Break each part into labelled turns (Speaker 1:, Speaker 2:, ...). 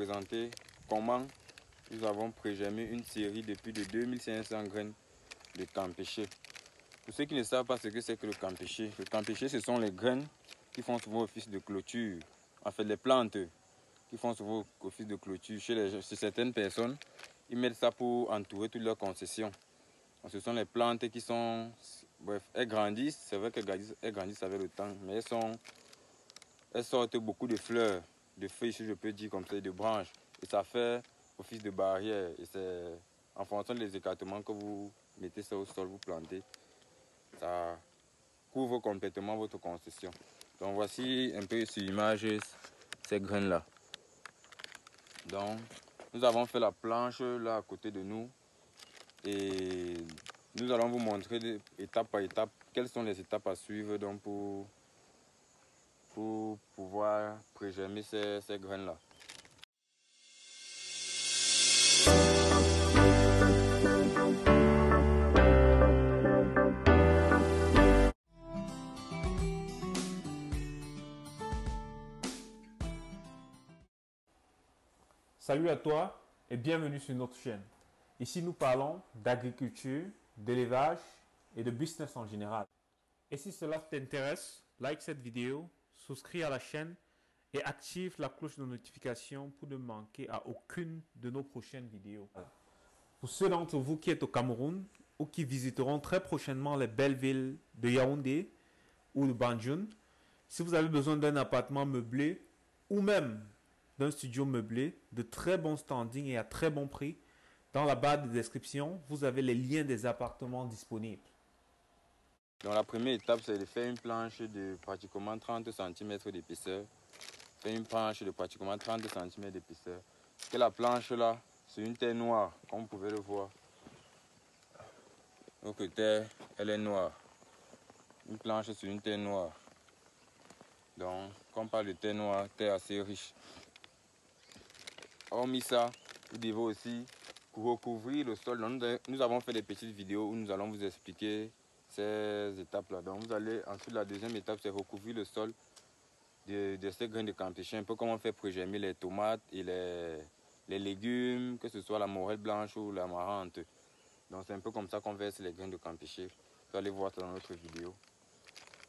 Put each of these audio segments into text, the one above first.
Speaker 1: présenter comment nous avons prégermé une série de plus de 2500 graines de campéché. Pour ceux qui ne savent pas ce que c'est que le campéché, ce sont les graines qui font souvent office de clôture. En fait, les plantes qui font souvent office de clôture chez certaines personnes, ils mettent ça pour entourer toutes leurs concessions. Donc, ce sont les plantes qui sont, bref, elles grandissent, c'est vrai qu'elles grandissent avec le temps, mais elles sortent beaucoup de fleurs, de feuilles, si je peux dire comme ça, et de branches. Et ça fait office de barrière. Et c'est en fonction des écartements que vous mettez ça au sol, vous plantez, ça couvre complètement votre concession. Donc voici un peu sur l'image ces graines-là. Donc nous avons fait la planche là à côté de nous et nous allons vous montrer étape par étape quelles sont les étapes à suivre donc pour pouvoir prégermer ces graines-là.
Speaker 2: Salut à toi et bienvenue sur notre chaîne. Ici, nous parlons d'agriculture, d'élevage et de business en général. Et si cela t'intéresse, like cette vidéo, souscris à la chaîne et active la cloche de notification pour ne manquer à aucune de nos prochaines vidéos. Pour ceux d'entre vous qui êtes au Cameroun ou qui visiteront très prochainement les belles villes de Yaoundé ou de Banjul, si vous avez besoin d'un appartement meublé ou même d'un studio meublé de très bon standing et à très bon prix, dans la barre de description, vous avez les liens des appartements disponibles.
Speaker 1: Donc la première étape, c'est de faire une planche de pratiquement 30 cm d'épaisseur. Faire une planche de pratiquement 30 cm d'épaisseur. Que la planche là, c'est une terre noire, comme vous pouvez le voir. Notre terre, elle est noire. Une planche sur une terre noire. Donc, quand on parle de terre noire, terre assez riche. Hormis ça, vous devez aussi recouvrir le sol. Donc, nous avons fait des petites vidéos où nous allons vous expliquer ces étapes-là. Donc, vous allez, ensuite, la deuxième étape, c'est recouvrir le sol de ces graines de campéché. Un peu comme on fait prégermer les tomates et les légumes, que ce soit la morelle blanche ou la marante. Donc, c'est un peu comme ça qu'on verse les graines de campéché. Vous allez voir ça dans notre vidéo.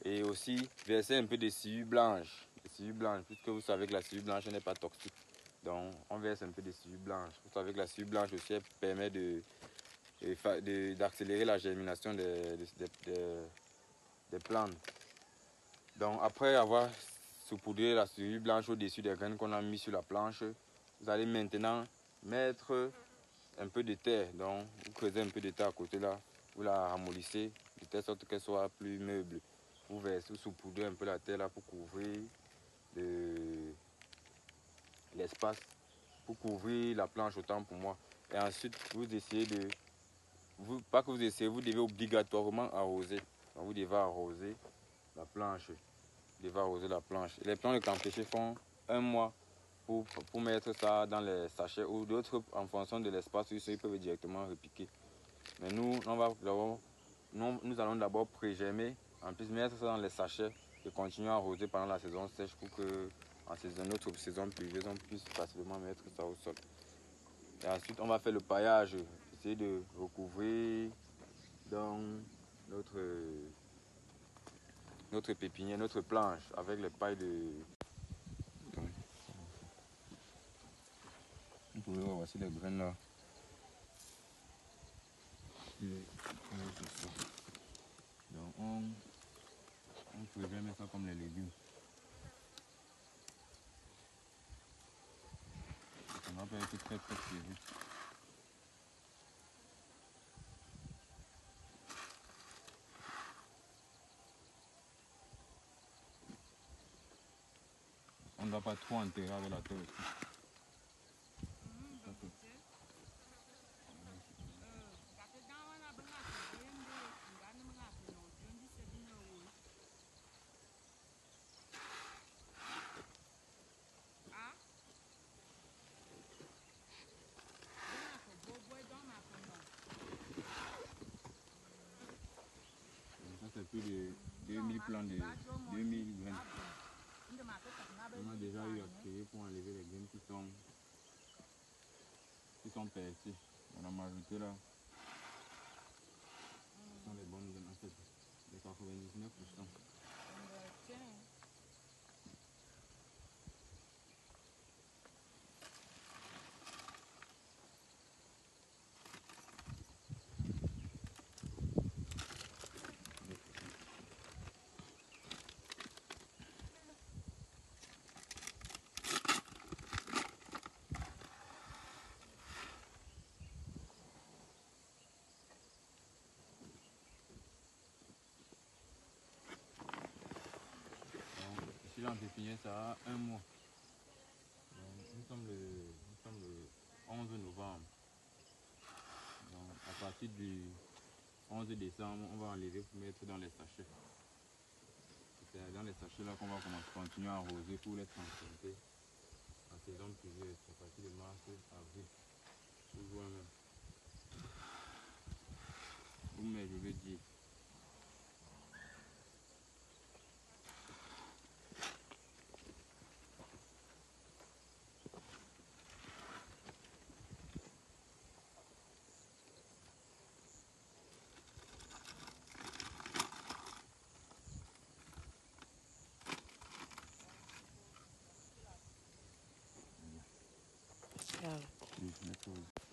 Speaker 1: Et aussi, verser un peu de sciure blanche. Puisque vous savez que la sciure blanche n'est pas toxique. Donc, on verse un peu de sciure blanche. Vous savez que la sciure blanche aussi permet d'accélérer la germination des plantes. Donc, après avoir saupoudré la sciure blanche au-dessus des graines qu'on a mis sur la planche, vous allez maintenant mettre un peu de terre. Donc, vous creusez un peu de terre à côté là. Vous la ramollissez de telle sorte qu'elle soit plus meuble. Vous saupoudrez un peu la terre là pour couvrir l'espace, pour couvrir la planche autant pour moi. Et ensuite, vous essayez de... pas que vous essayez, vous devez obligatoirement arroser. Donc, vous devez arroser la planche. Vous devez arroser la planche. Les plants de campéché font un mois pour mettre ça dans les sachets ou d'autres en fonction de l'espace où ils peuvent directement repiquer. Mais nous allons d'abord prégermer, en plus mettre ça dans les sachets et continuer à arroser pendant la saison sèche pour que en notre saison pluvieuse on puisse facilement mettre ça au sol. Et ensuite on va faire le paillage, essayer de recouvrir dans notre pépinière, notre planche avec les pailles de... Vous pouvez voir, voici les graines là. Donc on préfère mettre ça comme les légumes. Ça va pas être très serré. On ne va pas trop enterrer avec la terre aussi. Ça c'est plus de 2000 plants de 2000 graines. On a déjà eu à créer pour enlever les graines qui sont qui sont percés. Dans la majorité là, ce sont les bonnes graines en fait. Les 99%. Ici là en pépinière ça a un mois. Donc, nous sommes le 11 novembre. Donc à partir du 11 décembre, on va enlever pour mettre dans les sachets. C'est dans les sachets là qu'on va continuer à arroser pour les transporter en saison pluvieuse. À partir de mars, avril, ou juin même. Ou mai, je veux dire.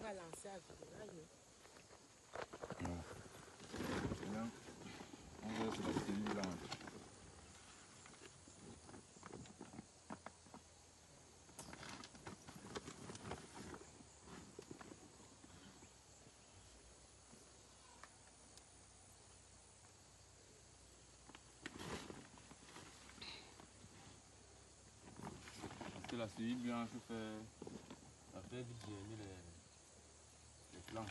Speaker 3: On va lancer à vidéo.
Speaker 1: Là, on verse la cellule blanche. Parce que la cellule blanche ça fait vite germer les plants.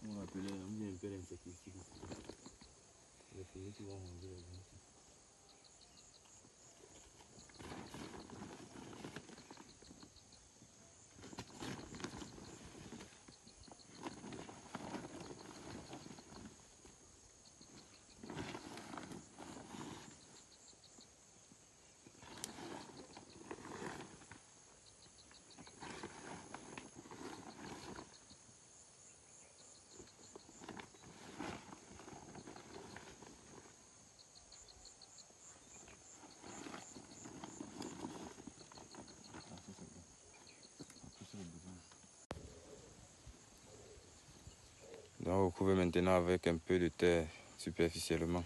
Speaker 1: On appelle un peu l'insecticide. Les feuilles qui vont manger les gens. Donc vous couvez maintenant avec un peu de terre superficiellement.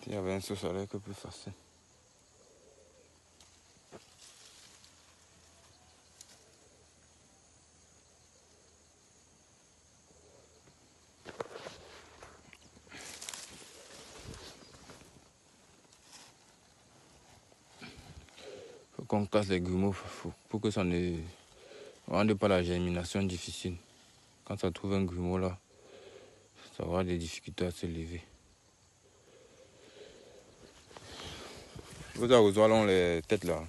Speaker 1: S'il y avait un sauce, ça allait être plus facile. Faut qu'on casse les grumeaux pour que ça ne rende pas la germination difficile. Quand ça trouve un grumeau là, ça va avoir des difficultés à se lever. Vous arrosez là les têtes là.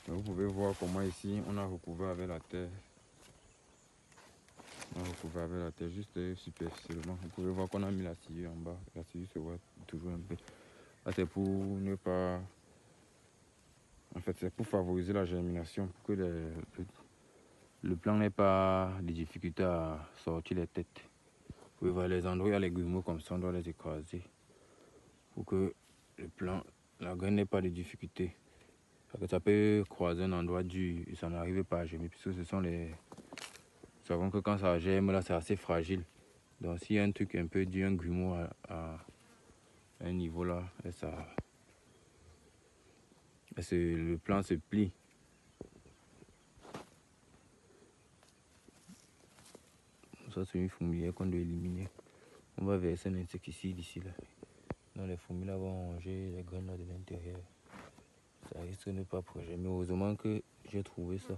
Speaker 1: Vous pouvez voir comment ici on a recouvert avec la terre. On a recouvert avec la terre juste superficiellement. Vous pouvez voir qu'on a mis la sciure en bas. La sciure se voit toujours un peu. Là c'est pour ne pas... En fait c'est pour favoriser la germination, pour que le plant n'ait pas de difficulté à sortir les têtes. Vous pouvez voir les endroits où il y a les grumeaux comme ça, on doit les écraser. Pour que le plant, la graine n'ait pas de difficulté. Parce que ça peut croiser un endroit dur et ça n'arrive pas à germer, puisque ce sont les... Nous savons que quand ça germe là c'est assez fragile. Donc s'il y a un truc un peu dur, un grumeau à un niveau là, et ça... le plant se plie. Ça c'est une fourmilière qu'on doit éliminer. On va verser un insecticide ici là. Non, les fourmis là vont manger les graines là de l'intérieur. Ça risque de ne pas germer. Heureusement que j'ai trouvé ça.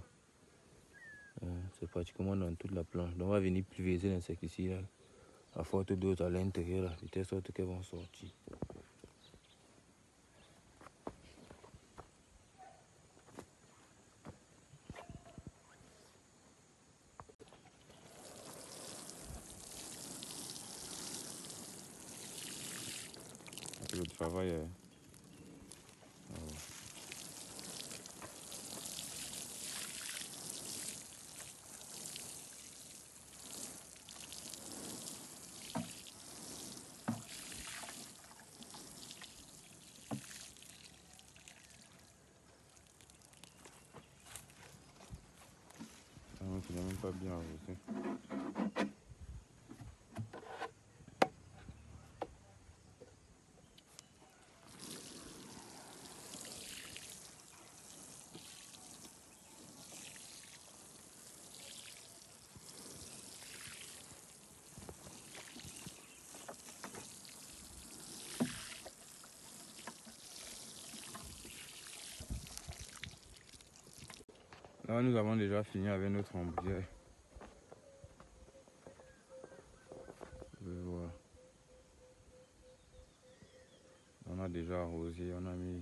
Speaker 1: C'est pratiquement dans toute la planche. Donc on va venir pulvériser l'insecticide là, à forte dose à l'intérieur là, de telle sorte qu'elles vont sortir. Le travail est... Il n'est même pas bien arrosé. Là, nous avons déjà fini avec notre ombrière. Vous pouvez voir. On a déjà arrosé, on a mis